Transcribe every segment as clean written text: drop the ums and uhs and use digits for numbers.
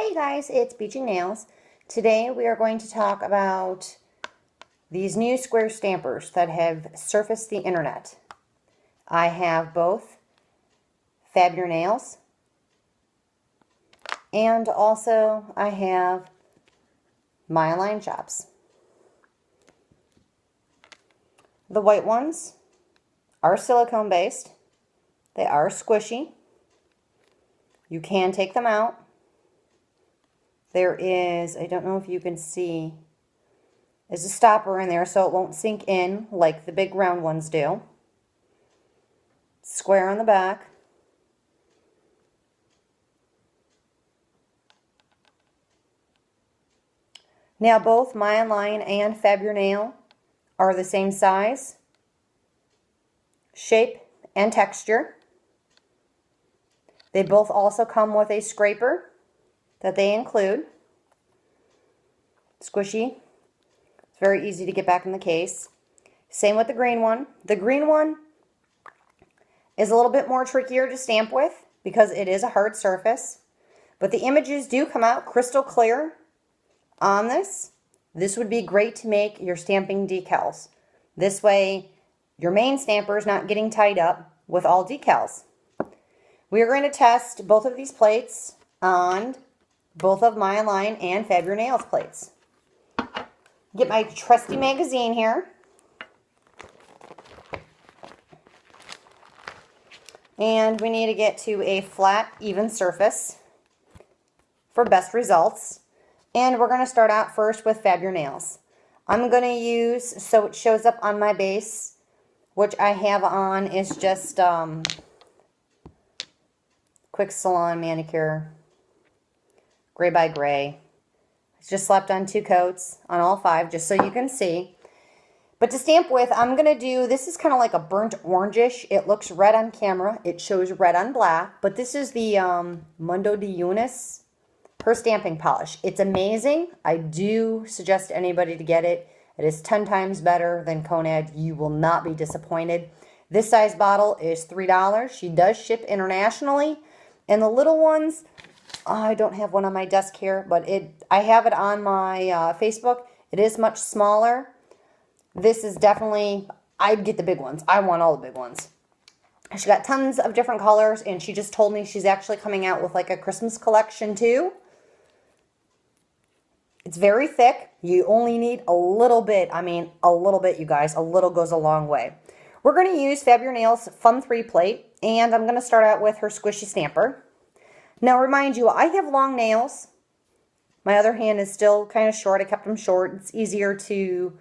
Hi you guys, it's Beaching Nails. Today we are going to talk about these new square stampers that have surfaced the internet. I have both Fab Your Nails and also I have My Align Shops. The white ones are silicone based. They are squishy. You can take them out. There is, I don't know if you can see, there's a stopper in there so it won't sink in like the big round ones do. Square on the back. Now both My Align and Fab Your Nail are the same size, shape, and texture. They both also come with a scraper that they include. Squishy. It's very easy to get back in the case. Same with the green one. The green one is a little bit more trickier to stamp with because it is a hard surface. But the images do come out crystal clear on this. This would be great to make your stamping decals. This way your main stamper is not getting tied up with all decals. We are going to test both of these plates on both of My Align and Fab Your Nails plates. Get my trusty magazine here. And we need to get to a flat, even surface for best results. And we're going to start out first with Fab Your Nails. I'm going to use, so it shows up on my base, which I have on is just Quick Salon Manicure Gray by Gray. It's just slapped on 2 coats on all 5 just so you can see. But to stamp with, I'm going to do, this is kind of like a burnt orangish. It looks red on camera. It shows red on black. But this is the Mundo de Unis, her stamping polish. It's amazing. I do suggest anybody to get it. It is 10 times better than Conad. You will not be disappointed. This size bottle is $3. She does ship internationally. And the little ones, I don't have one on my desk here, but I have it on my Facebook. It is much smaller. This is definitely, I'd get the big ones. I want all the big ones. She got tons of different colors, and she just told me she's actually coming out with like a Christmas collection too. It's very thick. You only need a little bit. I mean, a little bit, you guys. A little goes a long way. We're going to use Fab Your Nails Fun 3 plate, and I'm going to start out with her squishy stamper. Now, remind you, I have long nails. My other hand is still kind of short. I kept them short. It's easier to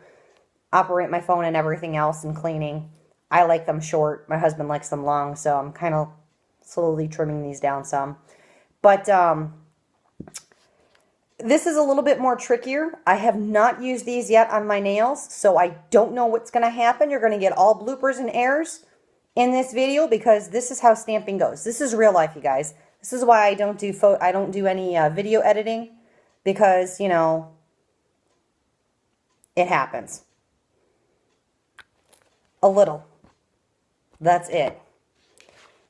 operate my phone and everything else and cleaning. I like them short. My husband likes them long, so I'm kind of slowly trimming these down some. But this is a little bit more trickier. I have not used these yet on my nails, so I don't know what's going to happen. You're going to get all bloopers and errors in this video because this is how stamping goes. This is real life, you guys. This is why I don't do any video editing because, you know, it happens. A little. That's it.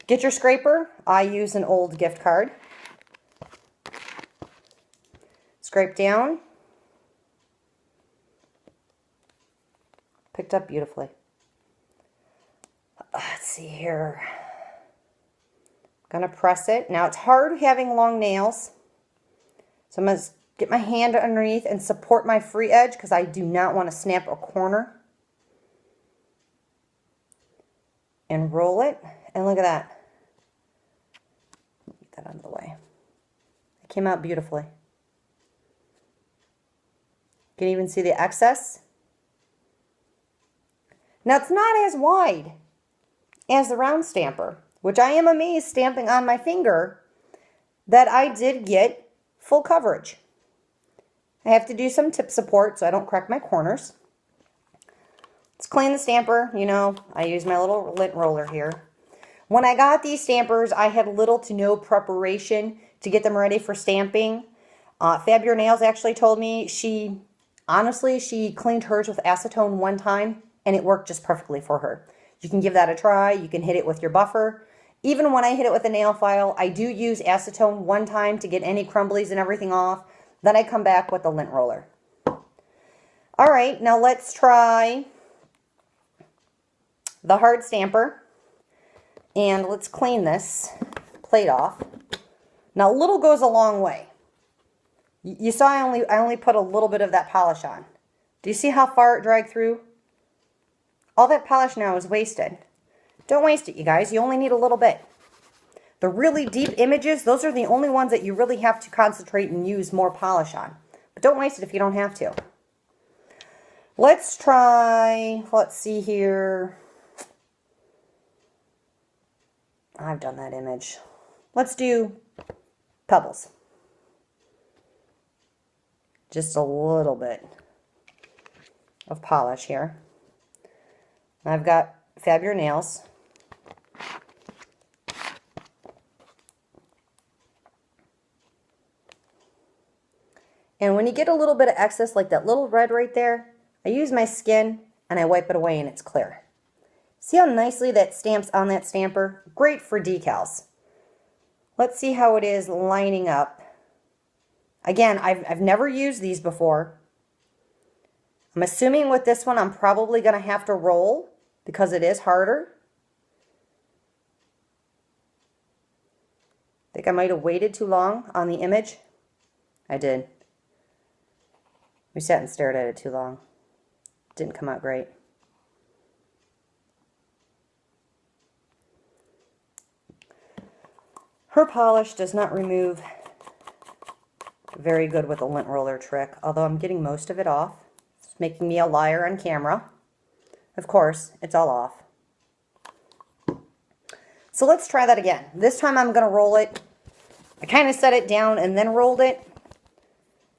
Get your scraper. I use an old gift card. Scrape down. Picked up beautifully. Let's see here. I'm going to press it. Now, it's hard having long nails. So I'm going to get my hand underneath and support my free edge because I do not want to snap a corner. And roll it. And look at that. Get that out of the way. It came out beautifully. You can even see the excess. Now, it's not as wide as the round stamper, which I am amazed stamping on my finger that I did get full coverage. I have to do some tip support so I don't crack my corners. Let's clean the stamper. You know, I use my little lint roller here. When I got these stampers, I had little to no preparation to get them ready for stamping. Fab Your Nails actually told me honestly, she cleaned hers with acetone one time and it worked just perfectly for her. You can give that a try. You can hit it with your buffer. Even when I hit it with a nail file, I do use acetone one time to get any crumblies and everything off. Then I come back with the lint roller. All right, now let's try the hard stamper. And let's clean this plate off. Now, a little goes a long way. You saw I only put a little bit of that polish on. Do you see how far it dragged through? All that polish now is wasted. Don't waste it, you guys. You only need a little bit. The really deep images, those are the only ones that you really have to concentrate and use more polish on. But don't waste it if you don't have to. Let's try, let's see here. I've done that image. Let's do pebbles. Just a little bit of polish here. I've got Fab Your Nails. And when you get a little bit of excess, like that little red right there, I use my skin and I wipe it away and it's clear. See how nicely that stamps on that stamper? Great for decals. Let's see how it is lining up. Again, I've never used these before. I'm assuming with this one I'm probably going to have to roll because it is harder. I think I might have waited too long on the image. I did. We sat and stared at it too long. Didn't come out great. Her polish does not remove very good with a lint roller trick, although I'm getting most of it off. It's making me a liar on camera. Of course, it's all off. So let's try that again. This time I'm going to roll it. I kind of set it down and then rolled it.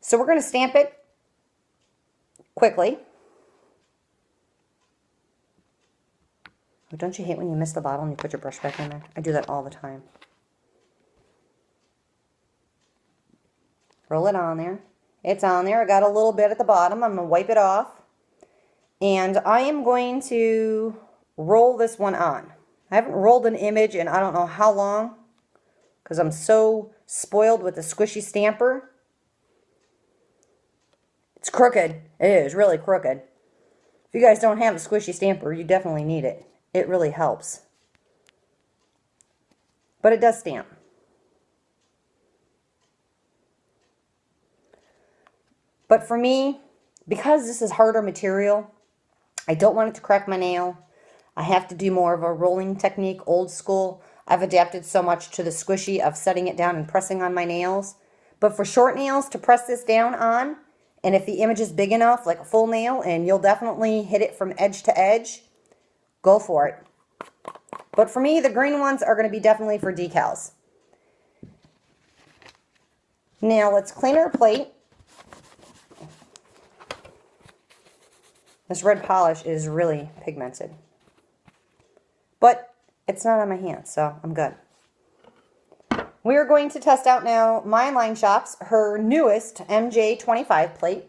So we're going to stamp it quickly. Oh, don't you hate when you miss the bottle and you put your brush back in there? I do that all the time. Roll it on there. It's on there. I got a little bit at the bottom. I'm going to wipe it off. And I am going to roll this one on. I haven't rolled an image in I don't know how long because I'm so spoiled with the squishy stamper. It's crooked. It is really crooked. If you guys don't have a squishy stamper, you definitely need it. It really helps. But it does stamp. But for me, because this is harder material, I don't want it to crack my nail. I have to do more of a rolling technique, old school. I've adapted so much to the squishy of setting it down and pressing on my nails. But for short nails, to press this down on, and if the image is big enough, like a full nail, and you'll definitely hit it from edge to edge, go for it. But for me, the green ones are going to be definitely for decals. Now let's clean our plate. This red polish is really pigmented. But it's not on my hands, so I'm good. We are going to test out now My Line Shop's, her newest MJ25 plate.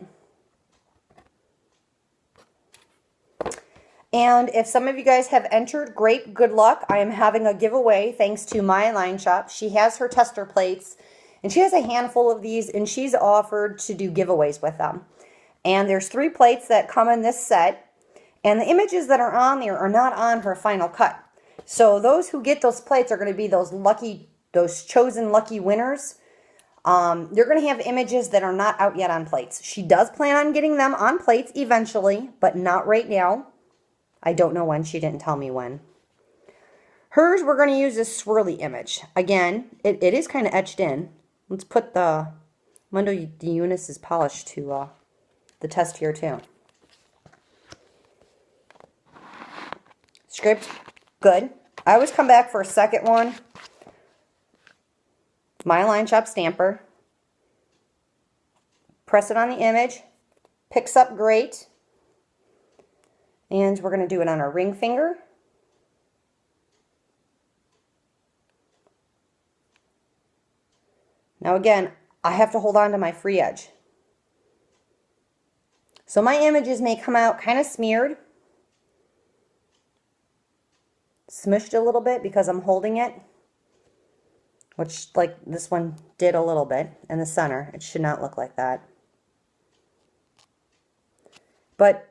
And if some of you guys have entered, great, good luck. I am having a giveaway thanks to My Line Shop. She has her tester plates, and she has a handful of these, and she's offered to do giveaways with them. And there's 3 plates that come in this set, and the images that are on there are not on her final cut. So those who get those plates are going to be those chosen lucky winners. You're going to have images that are not out yet on plates. She does plan on getting them on plates eventually, but not right now. I don't know when. She didn't tell me when. Hers, we're going to use this swirly image. Again, it is kind of etched in. Let's put the Mundo de Eunice's polish to the test here too. Scraped good. I always come back for a second one. My Line Shop stamper. Press it on the image. Picks up great. And we're going to do it on our ring finger. Now again, I have to hold on to my free edge. So my images may come out kind of smeared. smushed a little bit because I'm holding it, which like this one did a little bit in the center. It should not look like that. But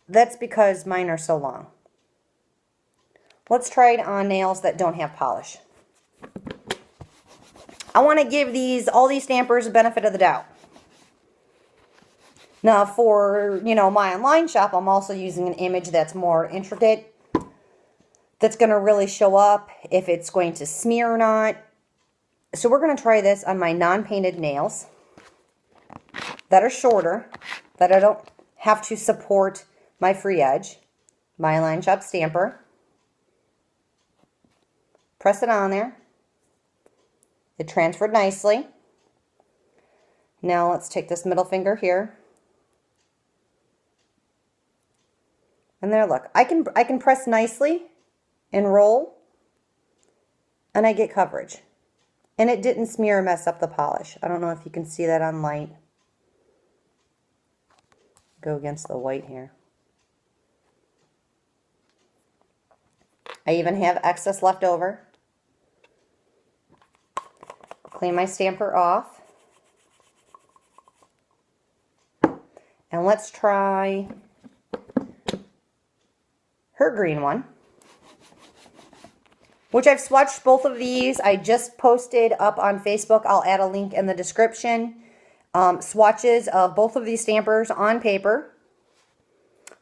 that's because mine are so long. Let's try it on nails that don't have polish. I want to give all these stampers a benefit of the doubt. Now for, my online shop, I'm also using an image that's more intricate, that's going to really show up if it's going to smear or not. So we're going to try this on my non-painted nails that are shorter, that I don't have to support my free edge. My Online Shop stamper. Press it on there. It transferred nicely. Now let's take this middle finger here. And there, look. I can press nicely and roll, and I get coverage. And it didn't smear or mess up the polish. I don't know if you can see that on light. Go against the white here. I even have excess left over. Clean my stamper off. And let's try her green one, which I've swatched both of these. I just posted up on Facebook. I'll add a link in the description. Swatches of both of these stampers on paper.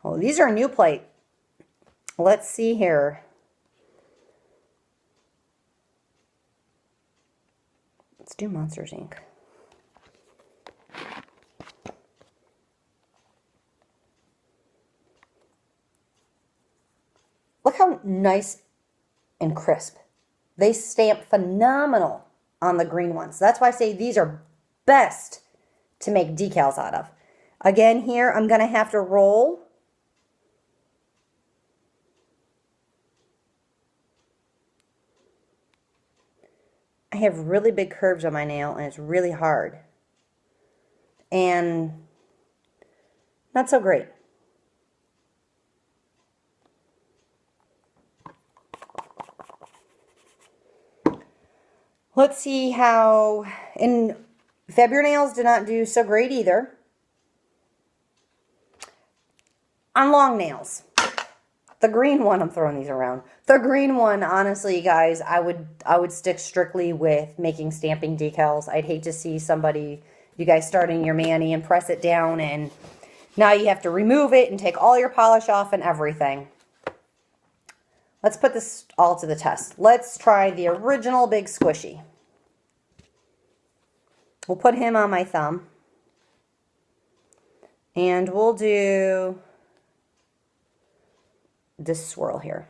Oh, these are a new plate. Let's see here. Let's do Monsters, Inc. Look how nice and crisp. They stamp phenomenal on the green ones. That's why I say these are best to make decals out of. Again, here I'm going to have to roll. I have really big curves on my nail, and it's really hard. And not so great. Let's see how, and February nails did not do so great either. On long nails, the green one, I'm throwing these around. The green one, honestly, guys, I would stick strictly with making stamping decals. I'd hate to see you guys starting your mani and press it down, and now you have to remove it and take all your polish off and everything. Let's put this all to the test. Let's try the original Big Squishy. We'll put him on my thumb. And we'll do this swirl here.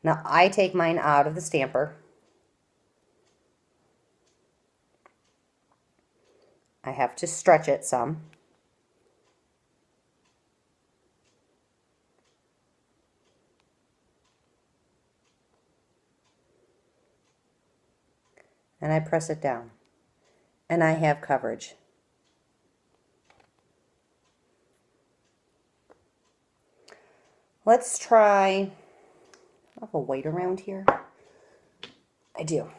Now I take mine out of the stamper. I have to stretch it some. And I press it down. And I have coverage. Let's try, I have a weight around here. I do.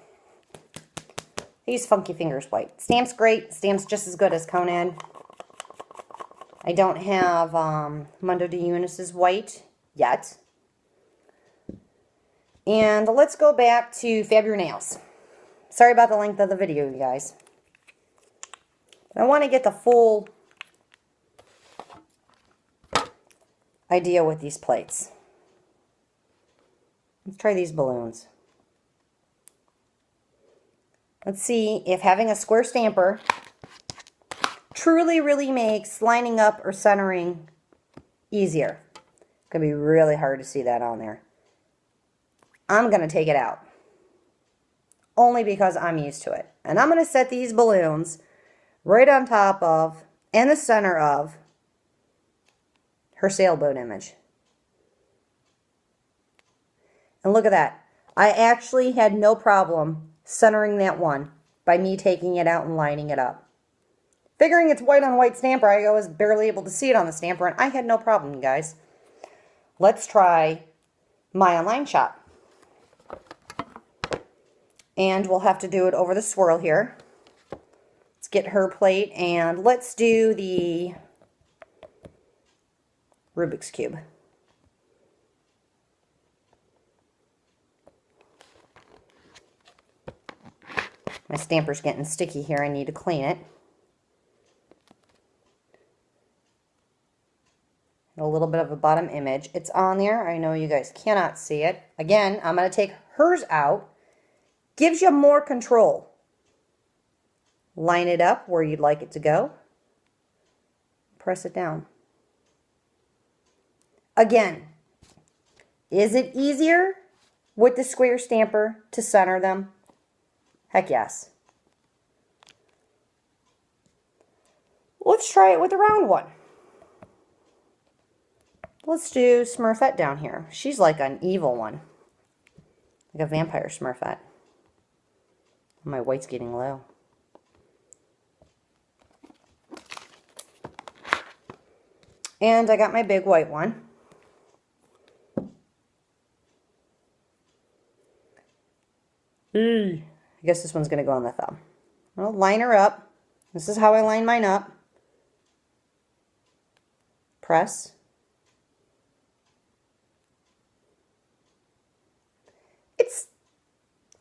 I use Funky Fingers white. Stamp's great. Stamp's just as good as Conan. I don't have Mundo de Eunice's white yet. And let's go back to Fab Nails. Sorry about the length of the video, you guys. I want to get the full idea with these plates. Let's try these balloons. Let's see if having a square stamper truly really makes lining up or centering easier. It's going to be really hard to see that on there. I'm going to take it out. Only because I'm used to it. And I'm going to set these balloons right on top of and the center of her sailboat image. And look at that. I actually had no problem centering that one by me taking it out and lining it up. Figuring it's white on white stamper, I was barely able to see it on the stamper, and I had no problem, guys. Let's try my online shop. And we'll have to do it over the swirl here. Let's get her plate, and let's do the Rubik's Cube. My stamper's getting sticky here. I need to clean it. A little bit of a bottom image. It's on there. I know you guys cannot see it. Again, I'm going to take hers out. Gives you more control. Line it up where you'd like it to go. Press it down. Again, is it easier with the square stamper to center them? Heck yes. Let's try it with the round one. Let's do Smurfette down here. She's like an evil one. Like a vampire Smurfette. My white's getting low. And I got my big white one. I guess this one's going to go on the thumb. I'll line her up. This is how I line mine up. Press.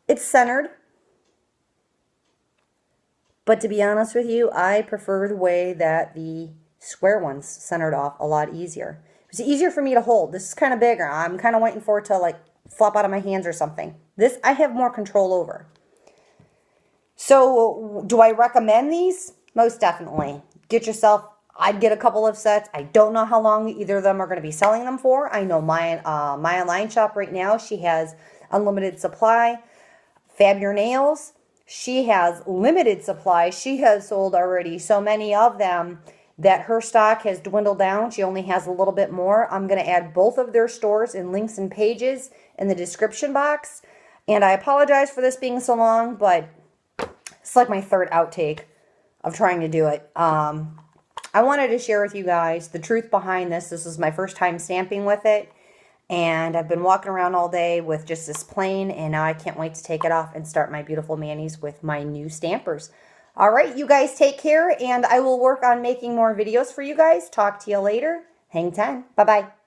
It's centered. But to be honest with you, I prefer the way that the square ones centered off a lot easier. It's easier for me to hold. This is kind of bigger. I'm kind of waiting for it to like flop out of my hands or something. This I have more control over. So do I recommend these? Most definitely. Get yourself, I'd get a couple of sets. I don't know how long either of them are going to be selling them for. I know my online shop right now, she has unlimited supply. Fab Your Nails, she has limited supply. She has sold already so many of them that her stock has dwindled down. She only has a little bit more. I'm going to add both of their stores and links and pages in the description box. And I apologize for this being so long, but it's like my third outtake of trying to do it. I wanted to share with you guys the truth behind this. This is my first time stamping with it. And I've been walking around all day with just this plain, and now I can't wait to take it off and start my beautiful manis with my new stampers. All right, you guys take care, and I will work on making more videos for you guys. Talk to you later. Hang 10. Bye-bye.